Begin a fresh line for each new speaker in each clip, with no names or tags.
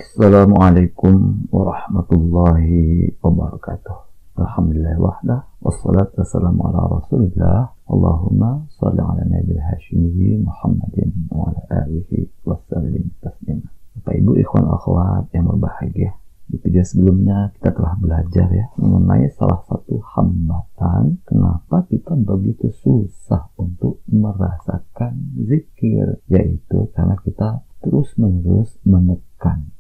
Assalamualaikum warahmatullahi wabarakatuh. Alhamdulillah wahdah, wassalatu wassalamu ala rasulillah. Allahumma salli ala nabil hashimihi Muhammadin wa ala alihi wassalim taslima. Bapak Ibu ikhwan akhwat yang berbahagia, di video sebelumnya kita telah belajar mengenai salah satu hambatan kenapa kita begitu susah untuk merasakan zikir, yaitu karena kita terus-menerus menekan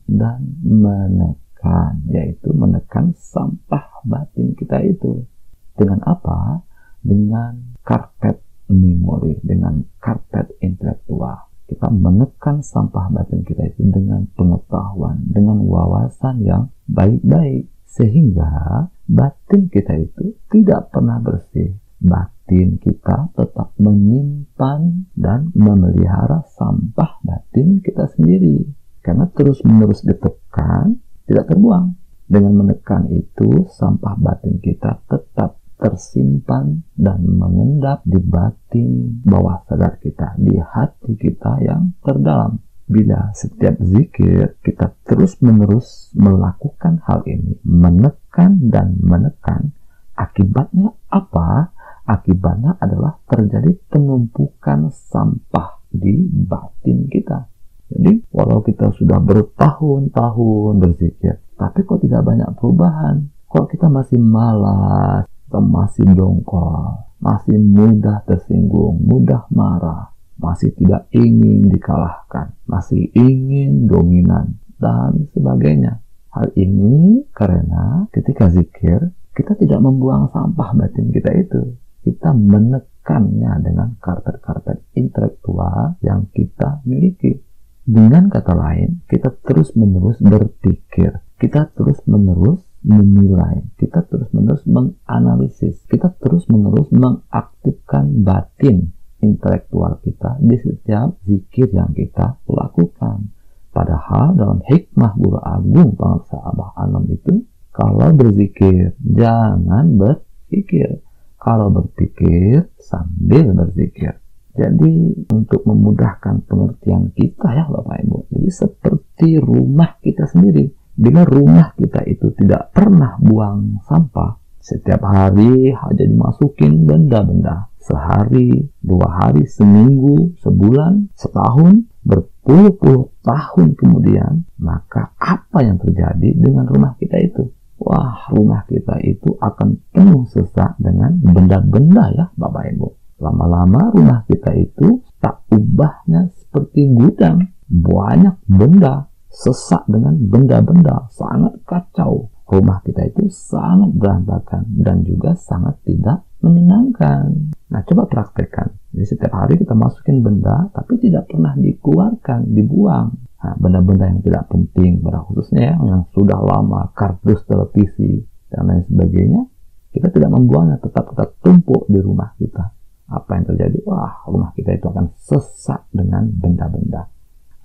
dan menekan, yaitu menekan sampah batin kita itu. Dengan apa? Dengan karpet memori, dengan karpet intelektual. Kita menekan sampah batin kita itu dengan pengetahuan, dengan wawasan yang baik-baik, sehingga batin kita itu tidak pernah bersih. Batin kita tetap menyimpan dan memelihara sampah batin kita sendiri, karena terus-menerus ditekan, tidak terbuang. Dengan menekan itu, sampah batin kita tetap tersimpan dan mengendap di batin bawah sadar kita, di hati kita yang terdalam. Bila setiap zikir kita terus-menerus melakukan hal ini, menekan dan menekan, akibatnya apa? Akibatnya adalah terjadi penumpukan sampah di batin kita. Jadi walau kita sudah bertahun-tahun berzikir, tapi kok tidak banyak perubahan? Kok kita masih malas, kita masih dongkol, masih mudah tersinggung, mudah marah, masih tidak ingin dikalahkan, masih ingin dominan, dan sebagainya. Hal ini karena ketika zikir, kita tidak membuang sampah batin kita itu. Kita menekannya dengan karpet-karpet intelektual yang kita miliki. Dengan kata lain, kita terus-menerus berpikir, kita terus-menerus menilai, kita terus-menerus menganalisis, kita terus-menerus mengaktifkan batin intelektual kita di setiap zikir yang kita lakukan. Padahal dalam hikmah Guru Agung Pangreksa Abah Anom itu, kalau berzikir jangan berpikir, kalau berpikir sambil berzikir. Jadi untuk memudahkan pengertian kita Bapak Ibu, jadi seperti rumah kita sendiri. Bila rumah kita itu tidak pernah buang sampah, setiap hari hanya dimasukin benda-benda, sehari, 2 hari, seminggu, sebulan, setahun, berpuluh-puluh tahun kemudian, maka apa yang terjadi dengan rumah kita itu? Wah, rumah kita itu akan penuh sesak dengan benda-benda Bapak Ibu. Lama-lama rumah kita itu tak ubahnya seperti gudang. Banyak benda, sesak dengan benda-benda, sangat kacau. Rumah kita itu sangat berantakan dan juga sangat tidak menyenangkan. Nah, coba praktekkan. Jadi setiap hari kita masukin benda, tapi tidak pernah dikeluarkan, dibuang. Nah, benda-benda yang tidak penting, pada khususnya yang sudah lama, kardus televisi, dan lain sebagainya, kita tidak membuangnya, tetap tumpuk di rumah kita. Apa yang terjadi? Wah, rumah kita itu akan sesak dengan benda-benda.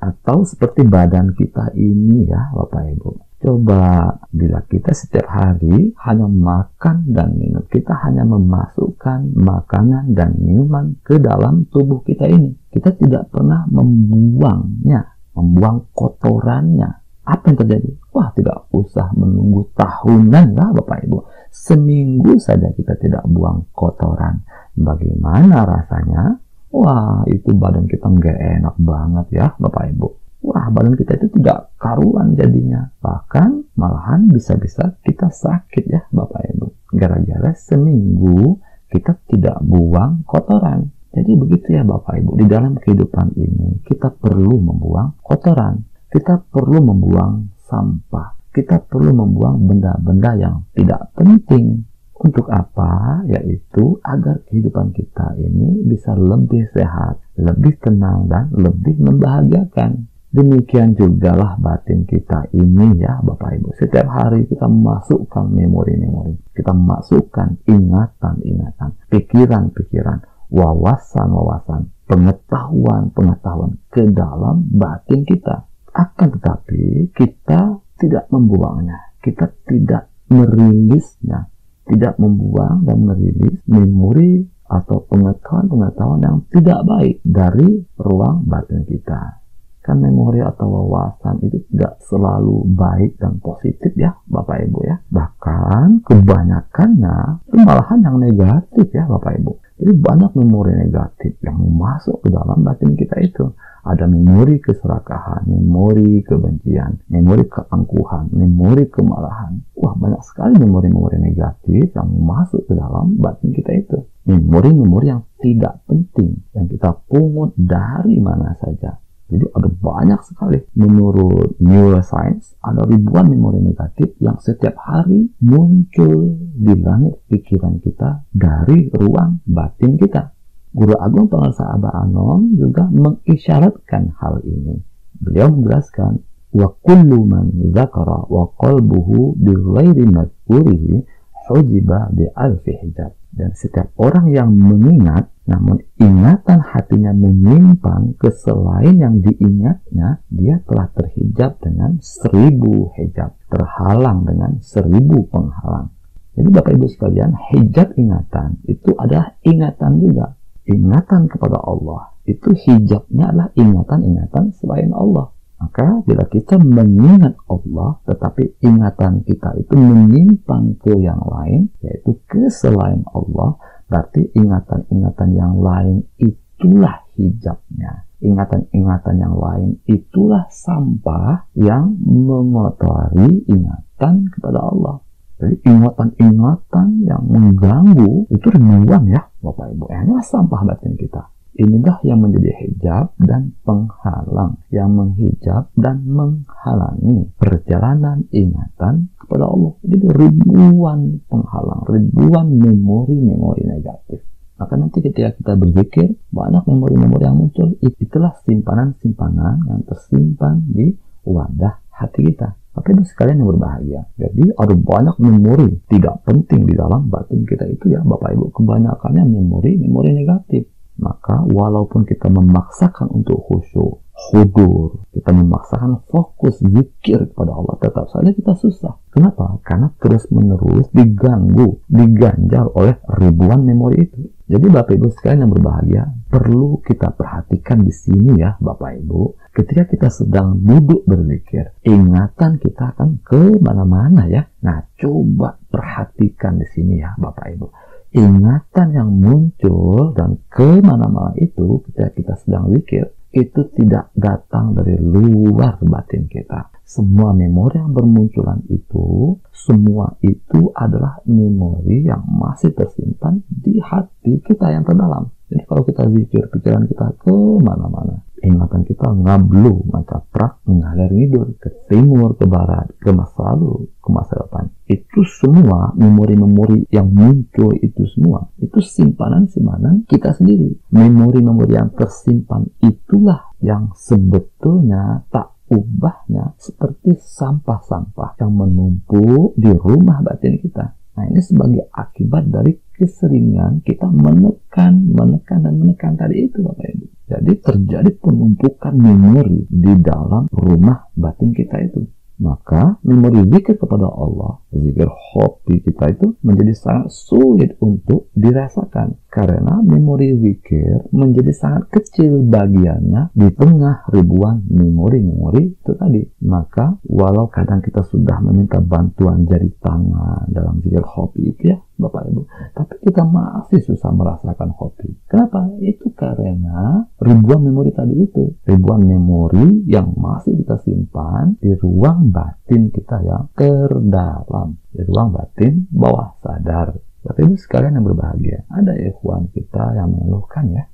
Atau seperti badan kita ini Bapak Ibu. Coba bila kita setiap hari hanya makan dan minum, kita hanya memasukkan makanan dan minuman ke dalam tubuh kita ini. Kita tidak pernah membuangnya, membuang kotorannya. Apa yang terjadi? Wah, tidak usah menunggu tahunan Bapak Ibu. Seminggu saja kita tidak buang kotoran. Bagaimana rasanya? Wah, itu badan kita nggak enak banget Bapak Ibu. Wah, badan kita itu tidak karuan jadinya. Bahkan malahan bisa-bisa kita sakit Bapak Ibu. Gara-gara seminggu kita tidak buang kotoran. Jadi begitu Bapak Ibu. Di dalam kehidupan ini kita perlu membuang kotoran. Kita perlu membuang sampah. Kita perlu membuang benda-benda yang tidak penting. Untuk apa? Yaitu agar kehidupan kita ini bisa lebih sehat, lebih tenang, dan lebih membahagiakan. Demikian juga batin kita ini Bapak Ibu. Setiap hari kita masukkan memori-memori, kita masukkan ingatan-ingatan, pikiran-pikiran, wawasan-wawasan, pengetahuan-pengetahuan ke dalam batin kita. Akan tetapi kita tidak membuangnya, kita tidak merilisnya, tidak membuang dan merilis memori atau pengetahuan-pengetahuan yang tidak baik dari ruang batin kita. Kan memori atau wawasan itu tidak selalu baik dan positif ya Bapak Ibu ya. Bahkan kebanyakannya itu malahan yang negatif ya Bapak Ibu. Jadi banyak memori negatif yang masuk ke dalam batin kita itu. Ada memori keserakahan, memori kebencian, memori keangkuhan, memori kemarahan. Wah, banyak sekali memori-memori negatif yang masuk ke dalam batin kita itu. Memori-memori yang tidak penting, yang kita pungut dari mana saja. Jadi ada banyak sekali. Menurut neuroscience, ada ribuan memori negatif yang setiap hari muncul di langit pikiran kita dari ruang batin kita. Guru Agung Pengarsa Abah Anom juga mengisyaratkan hal ini. Beliau menjelaskan, wa kullu man dzakara wa qalbuhu bi ghairi madhkurihi hujiba bi alfi hijab. Dan setiap orang yang mengingat, namun ingatan hatinya menyimpan ke selain yang diingatnya, dia telah terhijab dengan 1000 hijab, terhalang dengan 1000 penghalang. Jadi Bapak Ibu sekalian, hijab ingatan itu adalah ingatan juga. Ingatan kepada Allah, itu hijabnya adalah ingatan-ingatan selain Allah. Maka bila kita mengingat Allah, tetapi ingatan kita itu menyimpang ke yang lain, yaitu ke selain Allah, berarti ingatan-ingatan yang lain itulah hijabnya. Ingatan-ingatan yang lain itulah sampah yang mengotori ingatan kepada Allah. Jadi ingatan-ingatan yang mengganggu itu ribuan ya Bapak Ibu. Inilah sampah batin kita. Inilah yang menjadi hijab dan penghalang, yang menghijab dan menghalangi perjalanan ingatan kepada Allah. Jadi ribuan penghalang, ribuan memori-memori negatif. Maka nanti ketika kita berzikir, banyak memori-memori yang muncul. Itulah simpanan-simpanan yang tersimpan di wadah hati kita. Tapi itu sekalian yang berbahagia. Jadi ada banyak memori tidak penting di dalam batin kita itu ya Bapak Ibu. Kebanyakannya memori negatif. Maka walaupun kita memaksakan untuk khusyuk, hudur, kita memaksakan fokus zikir kepada Allah, tetap saja kita susah. Kenapa? Karena terus-menerus diganggu, diganjal oleh ribuan memori itu. Jadi Bapak Ibu sekalian yang berbahagia, perlu kita perhatikan di sini ya Bapak Ibu. Ketika kita sedang duduk berzikir, ingatan kita akan ke mana-mana ya. Nah, coba perhatikan di sini ya Bapak Ibu. Ingatan yang muncul dan ke mana-mana itu ketika kita sedang zikir, itu tidak datang dari luar batin kita. Semua memori yang bermunculan itu, semua itu adalah memori yang masih tersimpan di hati kita yang terdalam. Jadi kalau kita zikir, pikiran kita ke mana-mana. Ingatan kita ngablu, mencaprak, mengalir ngidul, ke timur, ke barat, ke masa lalu, ke masa depan. Itu semua memori-memori yang muncul itu semua, itu simpanan-simpanan kita sendiri. Memori-memori yang tersimpan itulah yang sebetulnya tak ubahnya seperti sampah-sampah yang menumpuk di rumah batin kita. Nah, ini sebagai akibat dari keseringan kita menekan tadi itu Bapak Ibu. Jadi terjadi penumpukan memori di dalam rumah batin kita itu. Maka memori zikir kepada Allah, zikir hobi kita itu menjadi sangat sulit untuk dirasakan. Karena memori zikir menjadi sangat kecil bagiannya di tengah ribuan memori-memori itu tadi. Maka walau kadang kita sudah meminta bantuan jari tangan dalam zikir hobi itu ya Bapak Ibu, tapi kita masih susah merasakan hobi. Kenapa? Itu karena ribuan memori tadi itu. Ribuan memori yang masih kita simpan di ruang batin kita yang terdalam. Di ruang batin bawah sadar. Tapi itu sekalian yang berbahagia. Ada ikhwan kita yang mengeluhkan ya,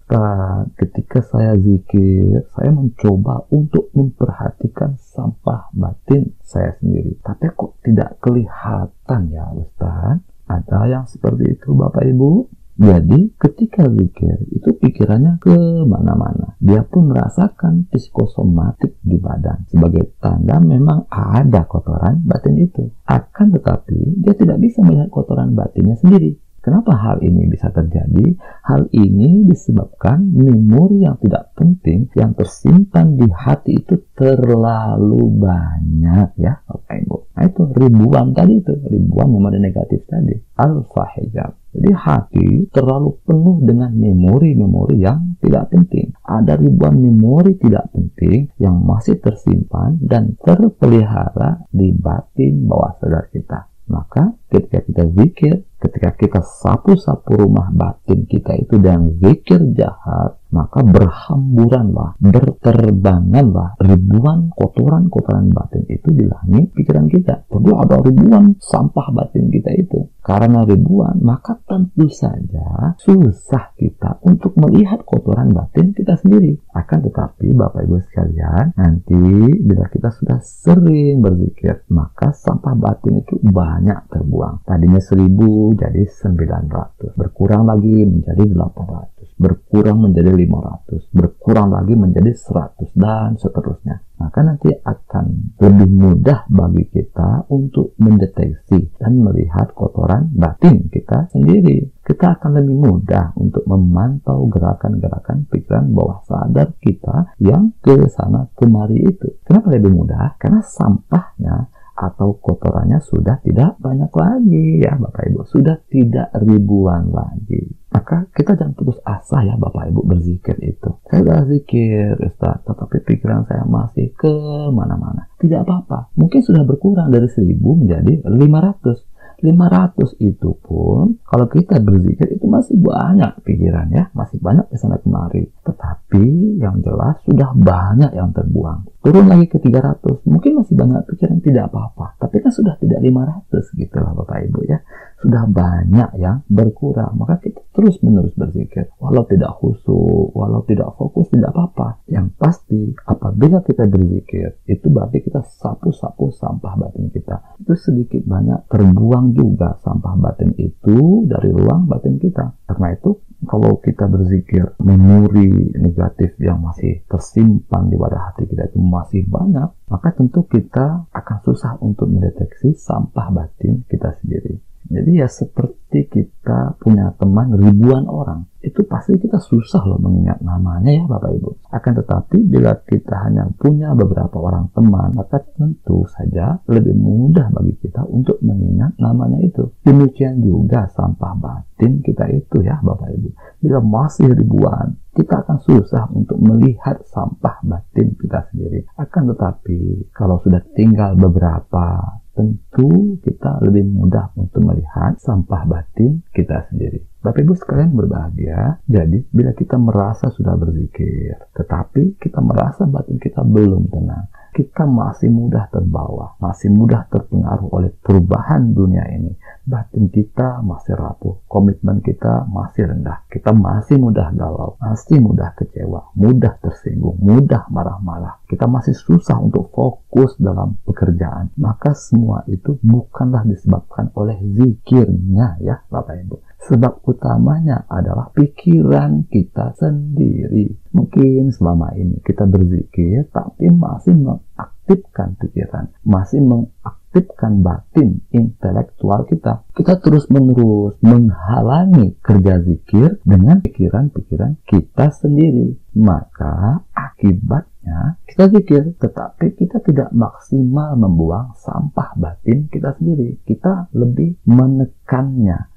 ketika saya zikir, saya mencoba untuk memperhatikan sampah batin saya sendiri. Tapi kok tidak kelihatan ya Ustaz? Ada yang seperti itu Bapak Ibu. Jadi ketika zikir itu pikirannya ke mana-mana. Dia pun merasakan psikosomatik di badan. Sebagai tanda memang ada kotoran batin itu. Akan tetapi dia tidak bisa melihat kotoran batinnya sendiri. Kenapa hal ini bisa terjadi? Hal ini disebabkan memori yang tidak penting yang tersimpan di hati itu terlalu banyak ya Bapak Ibu. Nah itu ribuan tadi, itu ribuan memori negatif tadi, al-fahijab. Jadi hati terlalu penuh dengan memori-memori yang tidak penting. Ada ribuan memori tidak penting yang masih tersimpan dan terpelihara di batin bawah sadar kita. Maka ketika kita zikir, ketika kita sapu-sapu rumah batin kita itu dengan zikir jahat, maka berhamburanlah, berterbanganlah ribuan kotoran-kotoran batin itu di langit pikiran kita. Jadi ada ribuan sampah batin kita itu. Karena ribuan, maka tentu saja susah kita untuk melihat kotoran batin kita sendiri. Akan tetapi Bapak Ibu sekalian, nanti bila kita sudah sering berzikir, maka sampah batin itu banyak terbuang. Tadinya 1000 jadi 900, berkurang lagi menjadi 800, berkurang menjadi 500, berkurang lagi menjadi 100, dan seterusnya. Maka nanti akan lebih mudah bagi kita untuk mendeteksi dan melihat kotoran batin kita sendiri. Kita akan lebih mudah untuk memantau gerakan-gerakan pikiran bawah sadar kita yang ke sana kemari itu. Kenapa lebih mudah? Karena sampahnya atau kotorannya sudah tidak banyak lagi ya Bapak Ibu, sudah tidak ribuan lagi. Maka kita jangan putus asa ya Bapak Ibu berzikir itu. Saya sudah zikir Ustaz, tetapi pikiran saya masih ke mana-mana. Tidak apa-apa, mungkin sudah berkurang dari 1000 menjadi 500. 500 itu pun kalau kita berzikir itu masih banyak pikiran ya, masih banyak ke sana kemari. Tetapi yang jelas sudah banyak yang terbuang. Turun lagi ke 300, mungkin masih banyak pikiran, tidak apa-apa. Tapi kan sudah tidak 500 gitu lah Bapak Ibu ya. Sudah banyak yang berkurang. Maka kita terus menerus berzikir. Walau tidak khusyuk, walau tidak fokus, tidak apa-apa. Yang pasti apabila kita berzikir, itu berarti kita sapu-sapu sampah batin kita. Itu sedikit banyak terbuang juga sampah batin itu dari ruang batin kita. Karena itu kalau kita berzikir, memori negatif yang masih tersimpan di wadah hati kita itu masih banyak, maka tentu kita akan susah untuk mendeteksi sampah batin kita sendiri. Jadi ya seperti kita punya teman ribuan orang, itu pasti kita susah loh mengingat namanya ya Bapak Ibu. Akan tetapi bila kita hanya punya beberapa orang teman, maka tentu saja lebih mudah bagi kita untuk mengingat namanya itu. Demikian juga sampah batin kita itu ya Bapak Ibu. Bila masih ribuan, kita akan susah untuk melihat sampah batin kita sendiri. Akan tetapi kalau sudah tinggal beberapa, tentu kita lebih mudah untuk melihat sampah batin kita sendiri. Bapak Ibu sekalian berbahagia, jadi bila kita merasa sudah berzikir, tetapi kita merasa batin kita belum tenang, kita masih mudah terbawa, masih mudah terpengaruh oleh perubahan dunia ini. Batin kita masih rapuh, komitmen kita masih rendah, kita masih mudah galau, masih mudah kecewa, mudah tersinggung, mudah marah-marah. Kita masih susah untuk fokus dalam pekerjaan. Maka semua itu bukanlah disebabkan oleh zikirnya ya Bapak Ibu. Sebab utamanya adalah pikiran kita sendiri. Mungkin selama ini kita berzikir tapi masih mengaktifkan pikiran, masih mengaktifkan batin intelektual kita. Kita terus-menerus menghalangi kerja zikir dengan pikiran-pikiran kita sendiri. Maka akibatnya kita zikir tetapi kita tidak maksimal membuang sampah batin kita sendiri. Kita lebih menekannya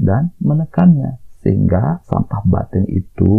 dan menekannya sehingga sampah batin itu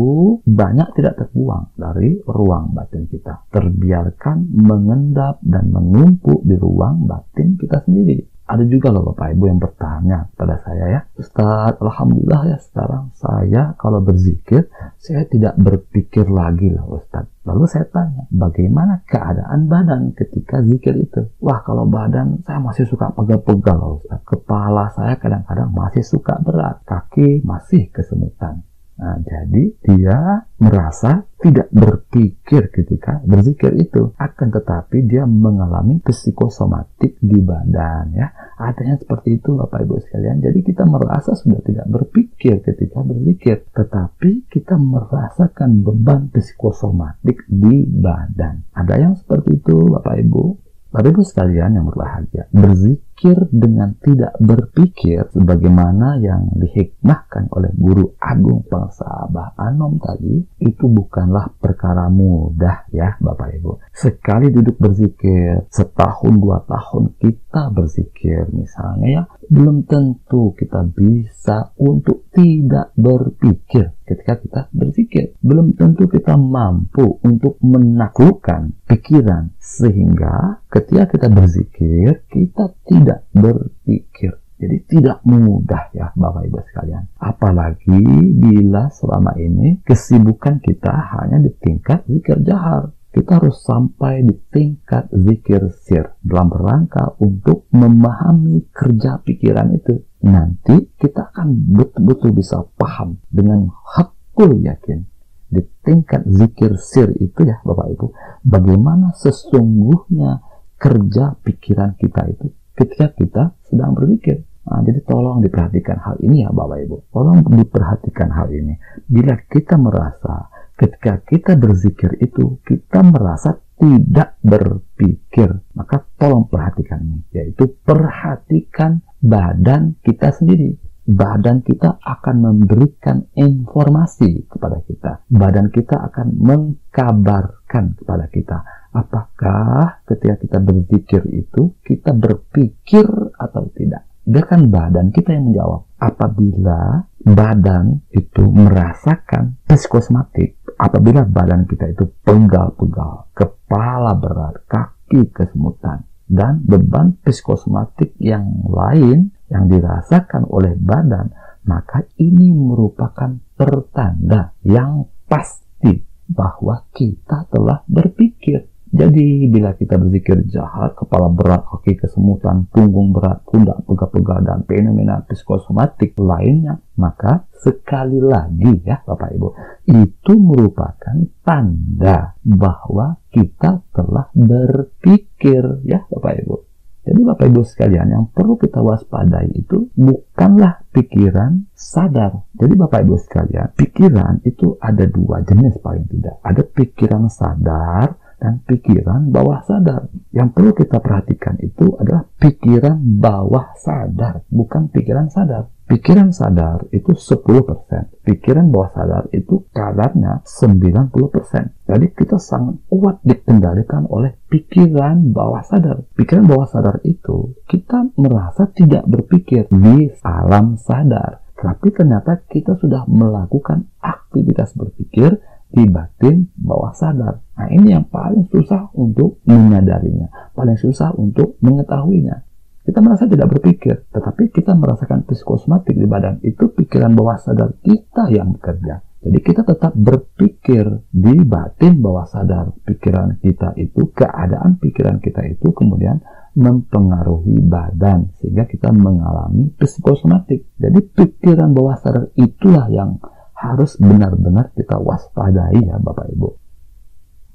banyak tidak terbuang dari ruang batin kita, terbiarkan mengendap dan menumpuk di ruang batin kita sendiri. Ada juga loh Bapak Ibu yang bertanya pada saya ya, Ustaz, alhamdulillah ya sekarang saya kalau berzikir saya tidak berpikir lagi lah Ustaz. Lalu saya tanya, bagaimana keadaan badan ketika zikir itu? Wah, kalau badan saya masih suka pegal-pegal loh Ustaz. Kepala saya kadang-kadang masih suka berat, kaki masih kesemutan. Nah, jadi dia merasa tidak berpikir ketika berzikir itu. Akan tetapi dia mengalami psikosomatik di badan ya. Ada yang seperti itu Bapak Ibu sekalian. Jadi kita merasa sudah tidak berpikir ketika berzikir, tetapi kita merasakan beban psikosomatik di badan. Ada yang seperti itu Bapak Ibu. Bapak Ibu sekalian yang berbahagia, berzikir berzikir dengan tidak berpikir sebagaimana yang dihikmahkan oleh guru agung bangsa Abah Anom tadi, itu bukanlah perkara mudah ya Bapak Ibu. Sekali duduk berzikir, setahun 2 tahun kita berzikir misalnya ya, belum tentu kita bisa untuk tidak berpikir ketika kita berzikir. Belum tentu kita mampu untuk menaklukkan pikiran sehingga ketika kita berzikir kita tidak berpikir. Jadi tidak mudah ya Bapak Ibu sekalian. Apalagi bila selama ini kesibukan kita hanya di tingkat zikir jahar. Kita harus sampai di tingkat zikir sir dalam rangka untuk memahami kerja pikiran itu. Nanti kita akan betul-betul bisa paham dengan hakul yakin di tingkat zikir sir itu ya Bapak Ibu, bagaimana sesungguhnya kerja pikiran kita itu ketika kita sedang berzikir. Nah, jadi tolong diperhatikan hal ini ya Bapak Ibu. Tolong diperhatikan hal ini. Bila kita merasa ketika kita berzikir itu kita merasa tidak berpikir, maka tolong perhatikan ini, yaitu perhatikan badan kita sendiri. Badan kita akan memberikan informasi kepada kita. Badan kita akan mengkabarkan kepada kita apakah ketika kita berzikir itu kita berpikir atau tidak. Biarkan badan kita yang menjawab. Apabila badan itu merasakan psikosomatik, apabila badan kita itu pegal-pegal, kepala berat, kaki kesemutan, dan beban psikosomatik yang lain yang dirasakan oleh badan, maka ini merupakan pertanda yang pasti bahwa kita telah berpikir. Jadi bila kita berzikir jahar, kepala berat, kaki kesemutan, punggung berat, pundak pegal-pegal, dan fenomena psikosomatik lainnya, maka sekali lagi ya Bapak Ibu, itu merupakan tanda bahwa kita telah berpikir ya Bapak Ibu. Jadi Bapak Ibu sekalian, yang perlu kita waspadai itu bukanlah pikiran sadar. Jadi Bapak Ibu sekalian, pikiran itu ada 2 jenis paling tidak. Ada pikiran sadar dan pikiran bawah sadar. Yang perlu kita perhatikan itu adalah pikiran bawah sadar, bukan pikiran sadar. Pikiran sadar itu 10%, pikiran bawah sadar itu kadarnya 90%. Jadi kita sangat kuat dikendalikan oleh pikiran bawah sadar. Pikiran bawah sadar itu kita merasa tidak berpikir di alam sadar, tapi ternyata kita sudah melakukan aktivitas berpikir di batin bawah sadar. Nah, ini yang paling susah untuk menyadarinya, paling susah untuk mengetahuinya. Kita merasa tidak berpikir, tetapi kita merasakan psikosomatik di badan. Itu pikiran bawah sadar kita yang bekerja. Jadi kita tetap berpikir di batin bawah sadar. Pikiran kita itu, keadaan pikiran kita itu kemudian mempengaruhi badan sehingga kita mengalami psikosomatik. Jadi pikiran bawah sadar itulah yang harus benar-benar kita waspadai ya Bapak Ibu.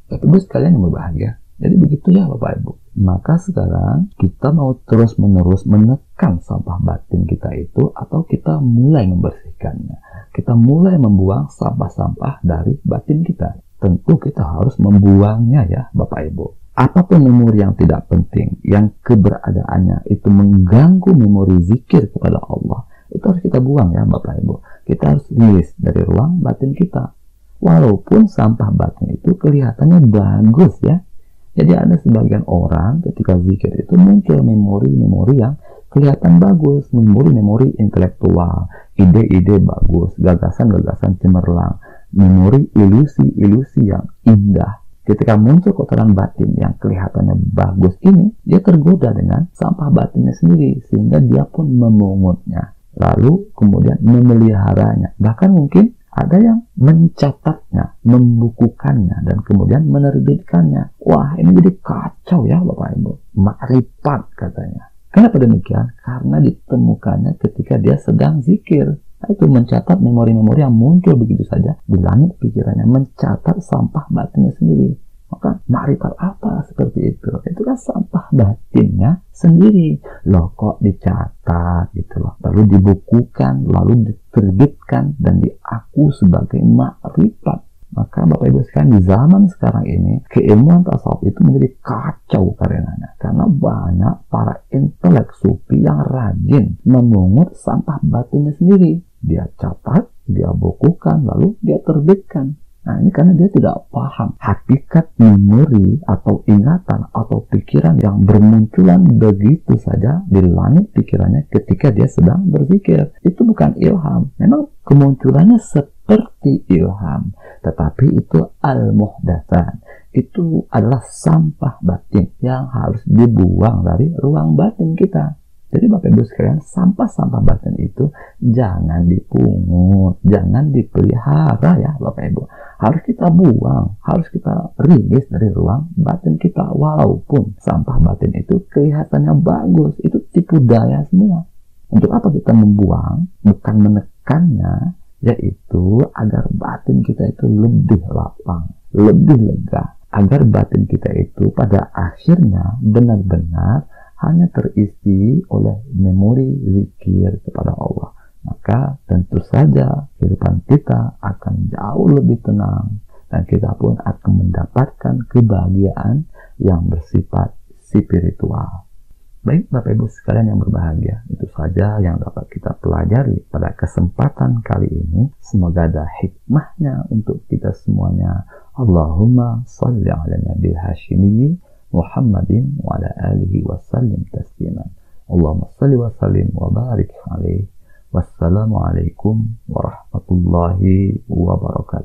Bapak Ibu sekalian yang berbahagia. Jadi begitu ya Bapak Ibu. Maka sekarang kita mau terus-menerus menekan sampah batin kita itu, atau kita mulai membersihkannya. Kita mulai membuang sampah-sampah dari batin kita. Tentu kita harus membuangnya ya Bapak Ibu. Apapun memori yang tidak penting, yang keberadaannya itu mengganggu memori zikir kepada Allah, itu harus kita buang ya Bapak Ibu. Kita harus rilis dari ruang batin kita. Walaupun sampah batin itu kelihatannya bagus ya. Jadi ada sebagian orang ketika zikir itu muncul memori-memori yang kelihatan bagus, memori-memori intelektual, ide-ide bagus, gagasan-gagasan cemerlang, memori ilusi-ilusi yang indah. Ketika muncul kotoran batin yang kelihatannya bagus ini, dia tergoda dengan sampah batinnya sendiri, sehingga dia pun memungutnya, lalu kemudian memeliharanya. Bahkan mungkin ada yang mencatatnya, membukukannya, dan kemudian menerbitkannya. Wah, ini jadi kacau ya Bapak Ibu. Makrifat katanya. Kenapa demikian? Karena ditemukannya ketika dia sedang zikir. Itu mencatat memori-memori yang muncul begitu saja di langit pikirannya, mencatat sampah batinnya sendiri. Maka makrifat apa seperti itu? Itu kan sampah batinnya sendiri. Loh, kok dicatat gitu loh. Lalu dibukukan, lalu diterbitkan dan diaku sebagai makrifat. Maka Bapak Ibu sekalian, di zaman sekarang ini keilmuan tasawuf itu menjadi kacau karenanya, karena banyak para intelek sufi yang rajin memungut sampah batinnya sendiri. Dia catat, dia bukukan, lalu dia terbitkan. Nah, ini karena dia tidak paham hakikat memori atau ingatan atau pikiran yang bermunculan begitu saja di langit pikirannya ketika dia sedang berzikir. Itu bukan ilham. Memang kemunculannya seperti ilham, tetapi itu al-muhdatsan. Itu adalah sampah batin yang harus dibuang dari ruang batin kita. Jadi Bapak Ibu sekalian, sampah-sampah batin itu jangan dipungut, jangan dipelihara ya Bapak Ibu. Harus kita buang, harus kita rilis dari ruang batin kita. Walaupun sampah batin itu kelihatannya bagus, itu tipu daya semua. Untuk apa kita membuang? Bukan menekannya, yaitu agar batin kita itu lebih lapang, lebih lega. Agar batin kita itu pada akhirnya benar-benar hanya terisi oleh memori zikir kepada Allah. Maka tentu saja kehidupan kita akan jauh lebih tenang, dan kita pun akan mendapatkan kebahagiaan yang bersifat spiritual. Baik Bapak Ibu sekalian yang berbahagia, itu saja yang dapat kita pelajari pada kesempatan kali ini. Semoga ada hikmahnya untuk kita semuanya. Allahumma salli ala nabi hashimi Muhammadin wa ala alihi wa sallim tasliman. Allahumma salli wa sallim wa barik alaihi. Wassalamualaikum warahmatullahi wabarakatuh.